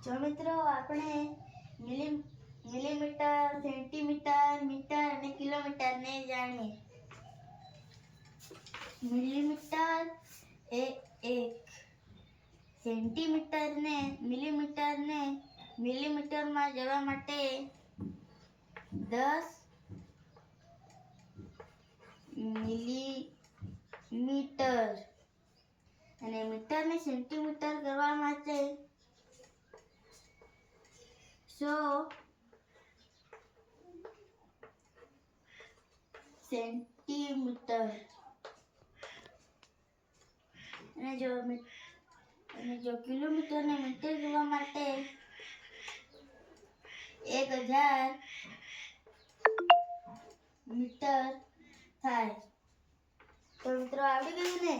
જો મિત્રો આપણે મિલીમીટર, સેન્ટીમીટર, મીટર અને કિલોમીટરને જાણીએ. મિલીમીટર એ 1, સેન્ટીમીટરને મિલીમીટરમાં જવા માટે 10 મિલીમીટર અને મીટરને સેન્ટીમીટર કરવા માટે 100 સેન્ટીમીટર અને જો કિલોમીટરને મીટર કરવા માટે 1000 મીટર થાય. તો મિત્રો આવડી ગયું ને?